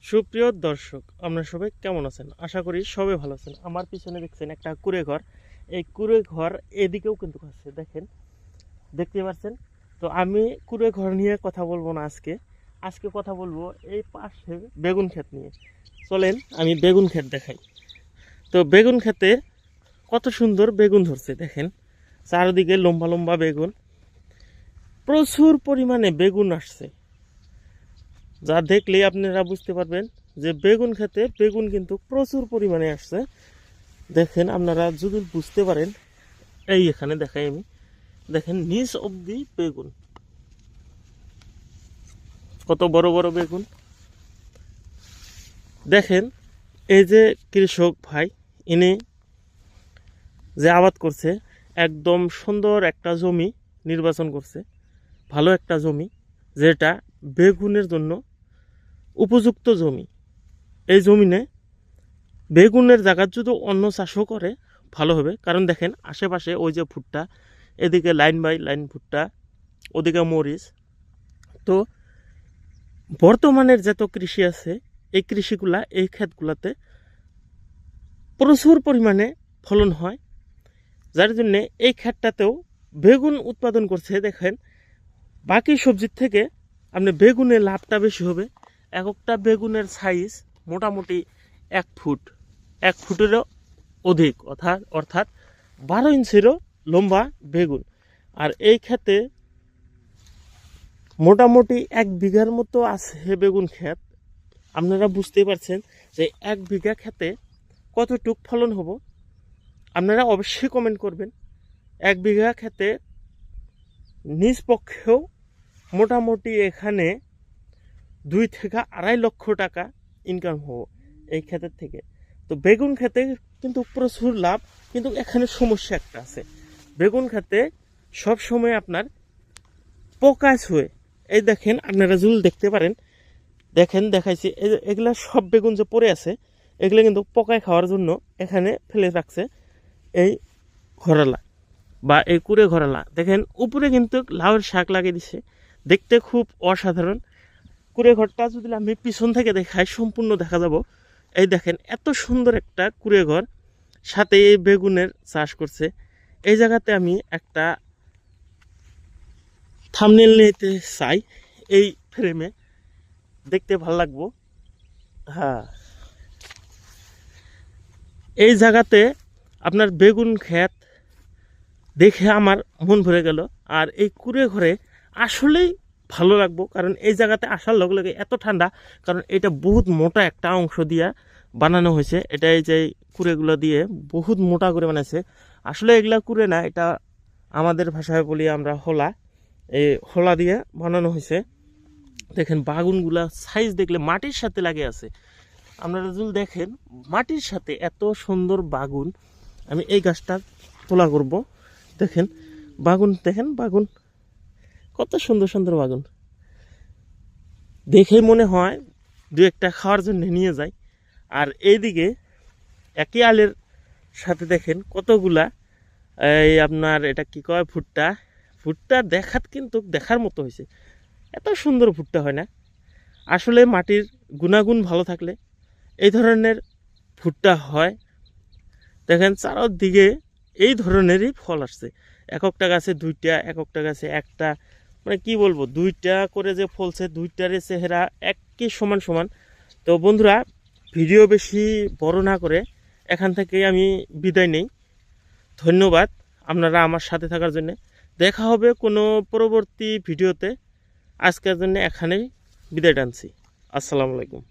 সুপ্রিয় দর্শক, আপনারা সবাই কেমন আছেন? আশা করি সবাই ভালো আছেন। আমার পিছনে দেখছেন একটা কুঁড়ে ঘর। এই কুঁড়ে ঘর এদিকেও কিন্তু আছে, দেখেন, দেখতে পাচ্ছেন। তো আমি কুঁড়ে ঘর নিয়ে কথা বলবো না আজকে। আজকে কথা বলবো এই পাশে বেগুন ক্ষেত নিয়ে। চলেন আমি বেগুন ক্ষেত দেখাই। তো বেগুন ক্ষেতে কত সুন্দর বেগুন ধরছে, দেখেন, চারদিকে লম্বা লম্বা বেগুন, প্রচুর পরিমাণে বেগুন আসছে। যা দেখলেই আপনারা বুঝতে পারবেন যে বেগুন খেতে বেগুন কিন্তু প্রচুর পরিমাণে আসছে। দেখেন, আপনারা যদি বুঝতে পারেন, এই এখানে দেখাই আমি, দেখেন নিচ অবধি বেগুন, কত বড় বড় বেগুন। দেখেন, এই যে কৃষক ভাই, ইনি যে আবাদ করছে, একদম সুন্দর একটা জমি নির্বাচন করছে, ভালো একটা জমি, যেটা বেগুনের জন্য উপযুক্ত জমি। এই জমিনে বেগুনের জায়গা যদি অন্য চাষও করে ভালো হবে। কারণ দেখেন আশেপাশে ওই যে ভুট্টা, এদিকে লাইন বাই লাইন ভুট্টা, ওদিকে মরিচ। তো বর্তমানের যত কৃষি আছে, এই কৃষিগুলা, এই ক্ষেতগুলাতে প্রচুর পরিমাণে ফলন হয়, যার জন্যে এই ক্ষেতটাতেও বেগুন উৎপাদন করছে। দেখেন, বাকি সবজির থেকে আপনি বেগুনের লাভটা বেশি হবে। একটা বেগুনের সাইজ মোটামুটি 1 ফুট, 1 ফুটেরও অধিক, অর্থাৎ 12 ইঞ্চিরও লম্বা বেগুন। আর এই ক্ষেতে মোটামুটি 1 বিঘার মতো আছে বেগুন ক্ষেত। আপনারা বুঝতে পারছেন যে 1 বিঘা ক্ষেতে কতটুক ফলন হবো। আপনারা অবশ্যই কমেন্ট করবেন। 1 বিঘা ক্ষেতে নিজ পক্ষেও মোটামুটি এখানে 2 থেকে 2.5 লক্ষ টাকা ইনকাম হবো এই ক্ষেতের থেকে। তো বেগুন খেতে কিন্তু প্রচুর লাভ, কিন্তু এখানে সমস্যা একটা আছে। বেগুন খেতে সব সময় আপনার পোকা ছুঁয়ে, এই দেখেন, আপনারা যদি দেখতে পারেন, দেখেন দেখাইছি, এগুলা সব বেগুন যে পড়ে আছে, এগুলো কিন্তু পোকায় খাওয়ার জন্য এখানে ফেলে রাখছে এই ঘরালা বা এই কুড়ে ঘরালা। দেখেন উপরে কিন্তু লাউয়ের শাক লাগিয়ে দিছে, দেখতে খুব অসাধারণ। কুড়ে ঘরটা যদি আমি পিছন থেকে দেখাই সম্পূর্ণ দেখা যাব। এই দেখেন এত সুন্দর একটা কুড়ে ঘর, সাথে এই বেগুনের চাষ করছে। এই জায়গাতে আমি একটা থাম্বনেল নিতে চাই, এই ফ্রেমে দেখতে ভালো লাগবো। হ্যাঁ, এই জায়গাতে আপনার বেগুন ক্ষেত দেখে আমার মন ভরে গেল। আর এই কুড়ে ঘরে আসলেই ভালো লাগবো, কারণ এই জায়গাতে আসার লগে লগে এত ঠান্ডা, কারণ এটা বহুত মোটা একটা অংশ দিয়ে বানানো হয়েছে। এটা এই যে কুড়েগুলো দিয়ে বহুত মোটা করে বানাইছে। আসলে এগুলা কুড়ে না, এটা আমাদের ভাষায় বলি আমরা হোলা। এই হোলা দিয়ে বানানো হয়েছে। দেখেন বাগুনগুলা সাইজ দেখলে মাটির সাথে লাগে আছে। আপনারা যদি দেখেন মাটির সাথে এত সুন্দর বাগুন, আমি এই গাছটা তোলা করব। দেখেন বাগুন, দেখেন বাগুন, কত সুন্দর সুন্দর বাগুন, দেখেই মনে হয় 2-1টা খাওয়ার জন্য নিয়ে যাই। আর এইদিকে একই আলের সাথে দেখেন কতগুলা, এই আপনার এটা কি কয়, ভুট্টা। ভুট্টা দেখাত কিন্তু দেখার মতো হয়েছে, এত সুন্দর ভুট্টা হয় না। আসলে মাটির গুণাগুণ ভালো থাকলে এই ধরনের ভুট্টা হয়। দেখেন চারদিকে এই ধরনেরই ফল আসছে। একটা গাছে 2টা, একটা গাছে 1টা, মানে কি বলবো, 2টা করে যে ফলছে, 2টারে চেহারা একই সমান সমান। তো বন্ধুরা, ভিডিও বেশি বড় না করে এখান থেকে আমি বিদায় নেই। ধন্যবাদ আপনারা আমার সাথে থাকার জন্য। দেখা হবে কোনো পরবর্তী ভিডিওতে। আজকের জন্য এখানেই বিদায় টানছি। আসসালামু আলাইকুম।